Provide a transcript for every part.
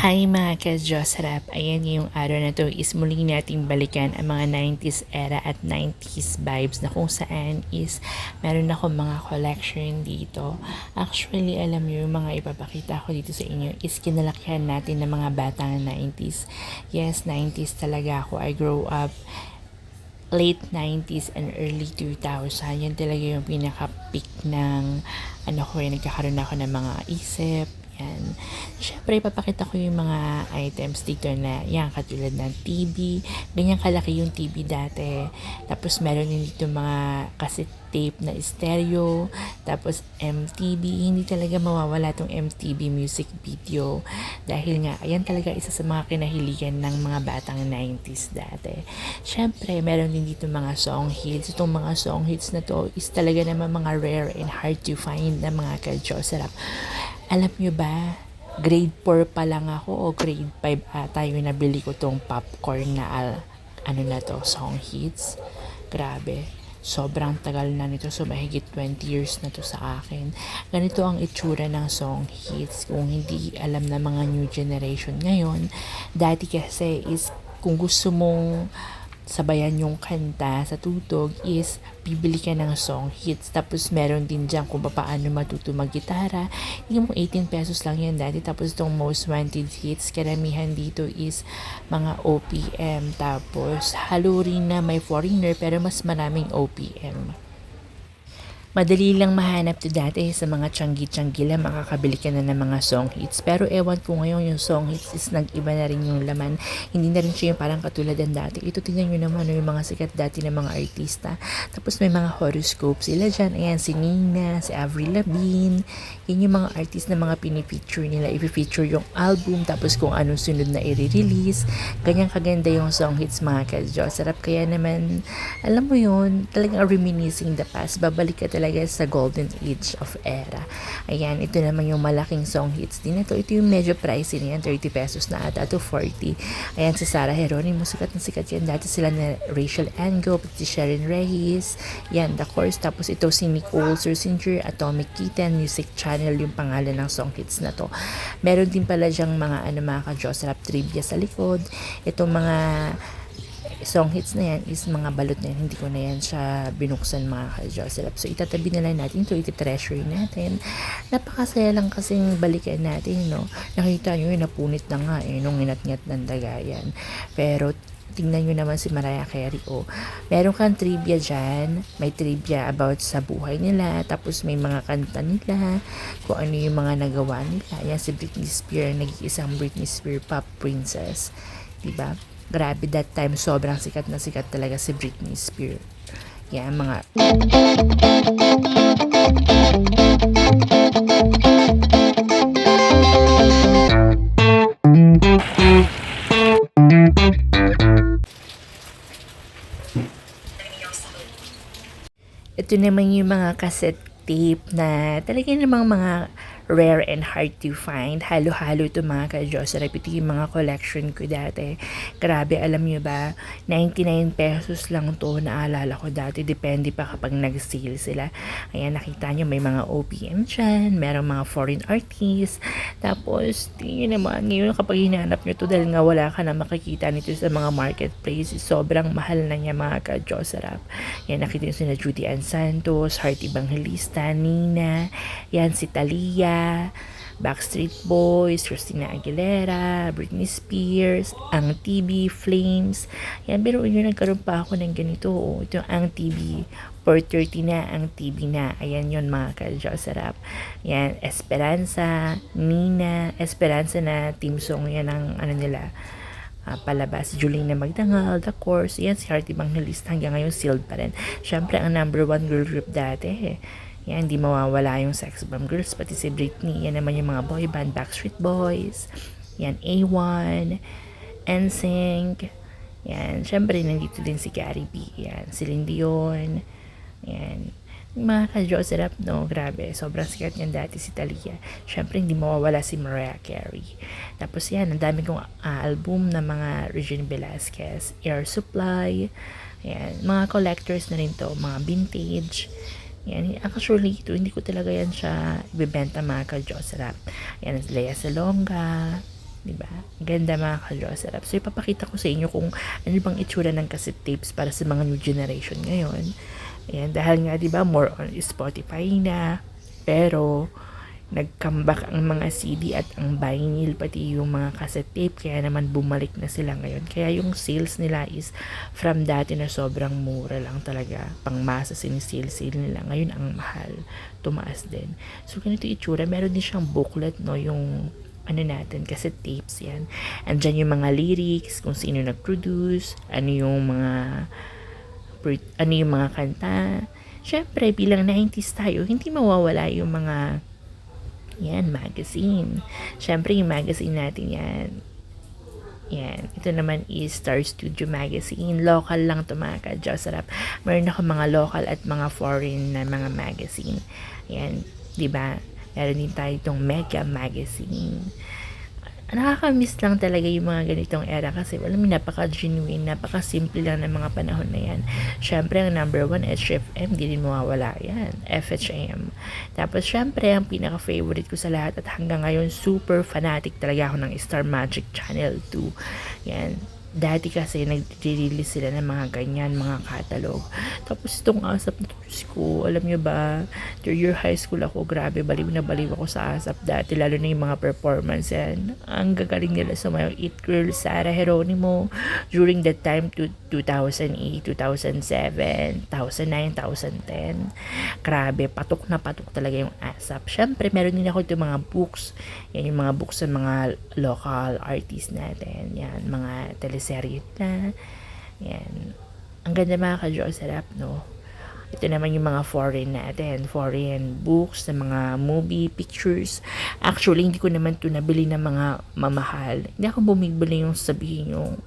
Hi mga ka-Diyos Rap! Ayan, ngayong araw na to is muli nating balikan ang mga 90s era at 90s vibes na kung saan is meron ako mga collection dito. Actually, alam niyo yung mga ipapakita ko dito sa inyo is kinalakihan natin ng mga batang 90s. Yes, 90s talaga ako. I grew up late 90s and early 2000. Yan talaga yung pinaka-peak ng nagkakaroon ako ng mga isip. Yan. Siyempre, ipapakita ko yung mga items dito na yan, katulad ng TV. Ganyan kalaki yung TV dati. Tapos, meron din dito mga cassette tape na stereo. Tapos, MTV. Hindi talaga mawawala tong MTV music video. Dahil nga, ayan talaga isa sa mga kinahiligan ng mga batang 90s dati. Siyempre, meron din dito mga song hits. Itong mga song hits na to is talaga naman mga rare and hard to find na mga ka-Diyos Rap. Alam nyo ba, grade 4 pa lang ako o grade 5 ata yung nabili ko tong popcorn na song hits. Grabe, sobrang tagal na nito. So, mahigit 20 years na to sa akin. Ganito ang itsura ng song hits. Kung hindi alam na mga new generation ngayon, dati kasi is kung gusto mong sabayan yung kanta sa tutog is bibili ka ng song hits. Tapos meron din dyan kung paano matuto mag-gitara. Yung 18 pesos lang yan dati. Tapos itong most wanted hits, karamihan dito is mga OPM. Tapos halo rin na may foreigner pero mas maraming OPM. Madali lang mahanap to dati sa mga tiyanggi-tiyanggi lang, makakabili ka na ng mga song hits. Pero ewan ko ngayon yung song hits is nag-iba na rin yung laman. Hindi na rin siya yung parang katulad ng dati. Ito tingnan nyo naman yung mga sikat dati ng mga artista. Tapos may mga horoscope sila dyan. Ayan, si Nina, si Avril Lavigne. Yan yung mga artist na mga pinipicture nila. I-feature yung album, tapos kung anong sunod na i-release. Ganyan kaganda yung song hits mga ka-Diyos. Sarap kaya naman, alam mo yun, talagang reminiscing the past. Babalik ka talaga sa golden age of era. Ayan, ito naman yung malaking song hits din. Ito yung medyo pricey niyan, 30 pesos na ata to 40. Ayan, si Sarah Geronimo, sikat na sikat yan. Dati sila na Rachel Ango, si Sharon Reyes. Yan, The Course. Tapos ito si Nicole Scherzinger, Atomic Kitten, Music Channel, yung pangalan ng song hits na to. Meron din pala dyang mga mga ka-Diyos Rap trivia sa likod. Itong mga song hits na yan is mga balot na yan. Hindi ko na yan siya binuksan mga ka-Diyos Rap. So, itatabi na lang natin ito. Iti-treasure natin. Napakasaya lang kasing balikan natin, no? Nakita nyo yun, napunit na nga nung inat-ngat ng daga yan. Pero, tingnan nyo naman si Mariah Carey. Meron kang trivia dyan. May trivia about sa buhay nila. Tapos, may mga kanta nila. Kung ano yung mga nagawa nila. Yan si Britney Spears. Nag-iisang Britney Spears pop princess. Diba? Grabe, that time, sobrang sikat na sikat talaga si Britney Spears. Yan, mga ito naman yung mga cassette tape na talaga namang mga rare and hard to find. Halo-halo ito mga ka-Diyos. Ito yung mga collection ko dati. Grabe, alam nyo ba, 99 pesos lang to. Naalala ko dati. Depende pa kapag nag-sale sila. Ayan, nakita nyo may mga OPM dyan. Merong mga foreign artists. Tapos, tingin naman, ngayon kapag hinanap nyo to, dahil nga wala ka na makikita nito sa mga marketplace, sobrang mahal na niya mga ka-Diyos Rap. Yan, nakita nyo sila Judy Ann Santos, Heart Evangelista, Nina, yan si Thalia, Backstreet Boys, Christina Aguilera, Britney Spears, Ang TV, Flames. Yan, pero yun, nagkaroon pa ako ng ganito. Ito yung Ang TV, 430 na, Ang TV na. Ayan yun mga ka-Diyos Rap. Yan, Esperanza, Nina, Esperanza na team song yan ng nila. Palabas, Julina Magdangal, The Course, yan si Heart Evangelista, hanggang ngayon sealed pa rin. Syempre, ang number 1 girl group dati yan, hindi mawawala yung Sex Bomb Girls, pati si Britney. Yan naman yung mga boy band, Backstreet Boys. Yan, A1, NSYNC. Yan, syempre, nandito din si Gary B. Yan, Celine Dion. Yan, mga ka-Diyos Rap, no? Grabe, sobrang sikat niyan dati si Thalia. Syempre, hindi mawawala si Mariah Carey. Tapos yan, ang dami kong album na mga Regine Velasquez, Air Supply. Yan, mga collectors na rin to, mga vintage. Yan, actually, ito, hindi ko talaga yan siya ibibenta mga ka-Diyos Rap. Yan, Lea Salonga. Diba? Ganda mga ka-Jocerap. So, ipapakita ko sa inyo kung ano bang itsura ng cassette tapes para sa mga new generation ngayon. Ayan, dahil nga, diba, more on Spotify na. Pero, nag-comeback ang mga CD at ang vinyl, pati yung mga cassette tape. Kaya naman bumalik na sila ngayon. Kaya yung sales nila is from dati na sobrang mura lang talaga. Pangmasa sinisale nila. Ngayon ang mahal. Tumaas din. So, ganito itsura. Meron din siyang booklet, no? Yung ano natin, kasi tapes yan. Andyan yung mga lyrics, kung sino nag-produce, ano yung mga kanta. Syempre, bilang 90s tayo, hindi mawawala yung mga yan, magazine. Syempre, yung magazine natin yan. Yan. Ito naman is Star Studio Magazine. Local lang to mga ka-Jocerap. Meron ako mga local at mga foreign na mga magazine. Yan. Diba? Meron din tayo itong Mega Magazine. Nakaka-miss lang talaga yung mga ganitong era kasi alam mo, napaka-genuine, napaka-simple lang ng mga panahon na yan. Syempre, ang number one is HFM, di rin mawawala yan. FHM. Tapos, syempre, ang pinaka-favorite ko sa lahat at hanggang ngayon, super fanatic talaga ako ng Star Magic Channel 2. Yan. Dati kasi nag-release sila ng mga ganyan, mga catalog. Tapos itong ASAP na ko, alam nyo ba, third year high school ako, grabe, baliw na baliw ako sa ASAP dati, lalo na yung mga performance yan. Ang gagaling nila sa mga It Girl, Sarah Geronimo, during that time, 2008, 2007, 2009, 2010. Grabe, patok na patok talaga yung ASAP. Syempre, meron din ako itong mga books. Yan yung mga books sa mga local artists natin. Yan, mga teleserye na. Yan. Ang ganda mga ka-Jocerap, no? Ito naman yung mga foreign natin. Foreign books, na mga movie, pictures. Actually, hindi ko naman ito nabili ng mga mamahal. Hindi ako bumibili yung sabihin yung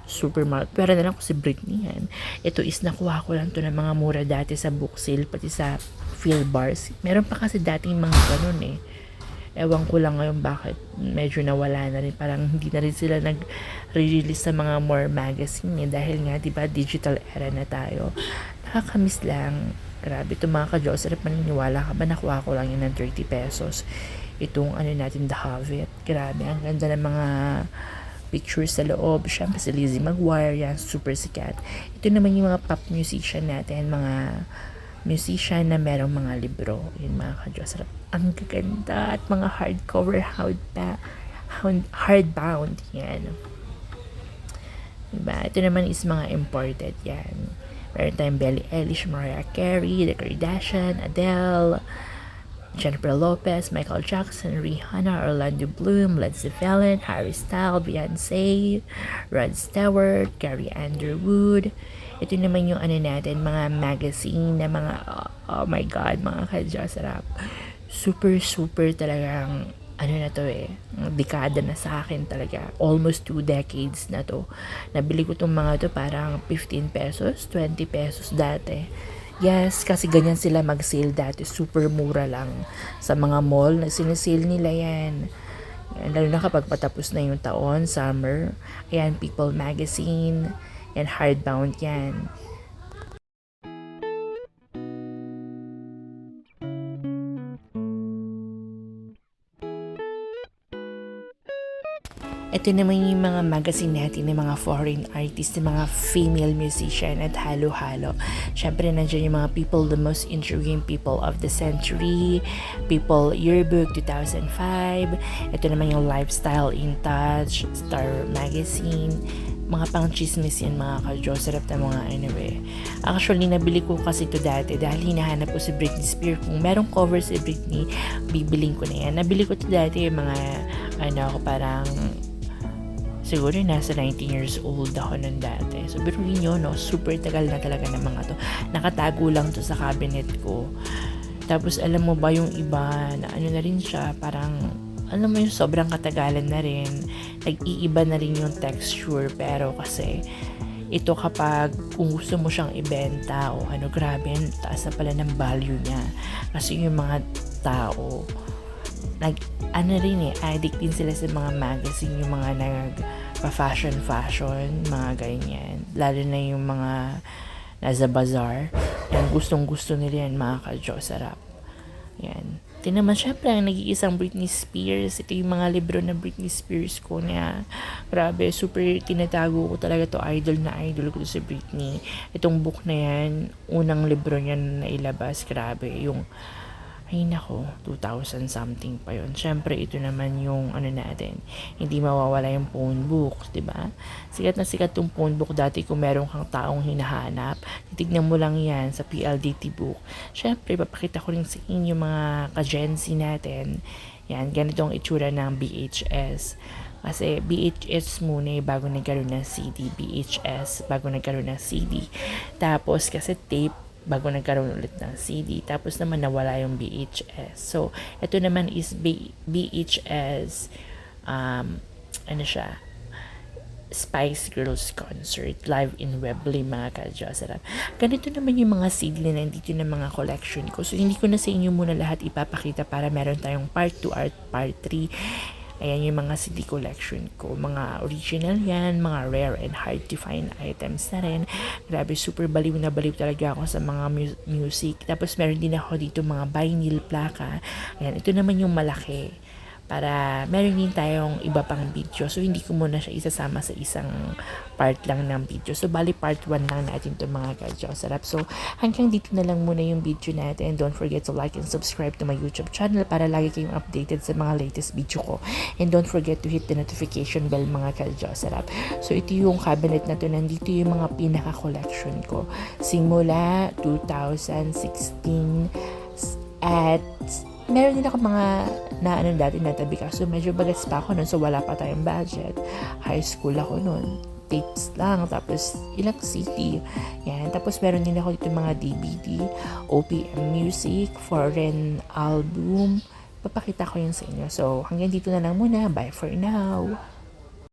super mahal. Pero na lang ko si Britney yan. Ito is nakuha ko lang to ng mga mura dati sa book sale, pati sa Philbars. Meron pa kasi dating mga ganun eh. Ewan ko lang ngayon bakit medyo nawala na rin. Parang hindi na rin sila nag-release sa mga more magazine eh. Dahil nga, diba, digital era na tayo. Nakakamiss lang. Grabe, ito mga ka-Jocerap, maniniwala ka ba? Nakuha ko lang yun ng 30 pesos. Itong ano natin, The Hobbit. Grabe, ang ganda ng mga pictures sa loob. Siyempre si Lizzie McGuire, yan, super sikat. Ito naman yung mga pop musician natin, mga musician na merong mga libro. Yun mga ka-Jocerap. Ang gaganda at mga hardcover, hardbound. Yan. Diba? Ito naman is mga imported. Yan. Meron tayong Billie Eilish, Mariah Carey, The Kardashian, Adele, Jennifer Lopez, Michael Jackson, Rihanna, Orlando Bloom, Led Zeppelin, Harry Styles, Beyonce, Rod Stewart, Carrie Underwood. Ito naman yung ano natin, mga magazine na mga, oh my God, mga ka-Jocerap. Super, super talagang, ano na to eh, dekada na sa akin talaga. Almost 2 decades na to. Nabili ko tong mga to parang 15 pesos, 20 pesos dati. Yes, kasi ganyan sila mag-sale dati. Super mura lang. Sa mga mall, na sinisale nila yan. Lalo na kapag patapos na yung taon, summer. Ayan, People Magazine. Yan, hardbound yan. Ito naman yung mga magazine natin ng mga foreign artists, ng mga female musician at halo-halo. Siyempre, nandiyan yung mga people, the most intriguing people of the century, People Yearbook 2005. Ito naman yung Lifestyle in Touch, Star Magazine, mga pang-chismis yan mga ka-Jocerap na mga anyway. Actually, nabili ko kasi ito dati dahil hinahanap ko si Britney Spears. Kung merong cover si Britney, bibiling ko na yan. Nabili ko ito dati yung mga, ako parang, siguro nasa 19 years old ako nun dati. So, biruin nyo, no? Super tagal na talaga ng mga to. Nakatago lang to sa cabinet ko. Tapos, alam mo ba yung iba na ano na rin siya, parang, alam mo yung sobrang katagalan na rin. Nag-iiba na rin yung texture. Pero kasi, ito kapag kung gusto mo siyang ibenta o ano, grabe, taas na pala ng value niya. Kasi yung mga tao, addict din sila sa mga magazine, yung mga fashion, mga ganyan. Lalo na yung mga nasa bazaar. Yan, gustong gusto nila yan mga ka-Jocerap. Yan. Ito naman, syempre, ang nag-iisang Britney Spears. Ito yung mga libro na Britney Spears ko na grabe, super tinatago ko talaga to. Idol na idol ko to si Britney. Itong book na yan, unang libro niya na nailabas, grabe. Yung, ay nako, 2000 something pa yon. Syempre, ito naman yung ano natin, hindi mawawala yung phone books, di ba? Sikat na sikat yung phone book dati kung meron kang taong hinahanap. Titignan mo lang yan sa PLDT book. Syempre, papakita ko rin sa inyo mga ka-Gen Z natin. Yan, ganito ang itsura ng BHS. Kasi BHS muna bago nagkaroon ng CD. BHS bago nagkaroon ng CD. Tapos kasi tape bago nagkaroon ulit ng CD. Tapos naman nawala yung BHS. So, ito naman is BHS, ano siya, Spice Girls Concert live in Wembley, mga ka-Jocelyn. Ganito naman yung mga CD na nandito ng mga collection ko. So, hindi ko na sa inyo muna lahat ipapakita para meron tayong part 2 at part 3. Ayan yung mga CD collection ko. Mga original yan, mga rare and hard to find items na rin. Grabe, super baliw na baliw talaga ako sa mga music. Tapos meron din ako dito mga vinyl plaka. Ayan, ito naman yung malaki. Para meron din tayong iba pang video. So, hindi ko muna siya isasama sa isang part lang ng video. So, bali part 1 lang natin ito, mga ka-Jow Sarap. So, hanggang dito na lang muna yung video natin. Don't forget to like and subscribe to my YouTube channel para lagi kayong updated sa mga latest video ko. And don't forget to hit the notification bell, mga ka-Jow Sarap. So, ito yung cabinet na to. Nandito yung mga pinaka-collection ko. Simula 2016 at meron din ako mga na ano dati natabi ka. So, medyo bagets pa ako nun. So, wala pa tayong budget. High school ako nun. Tapes lang. Tapos, ilang CD. Yan. Tapos, meron din ako dito mga DVD, OPM music, foreign album. Papakita ko yun sa inyo. So, hanggang dito na lang muna. Bye for now.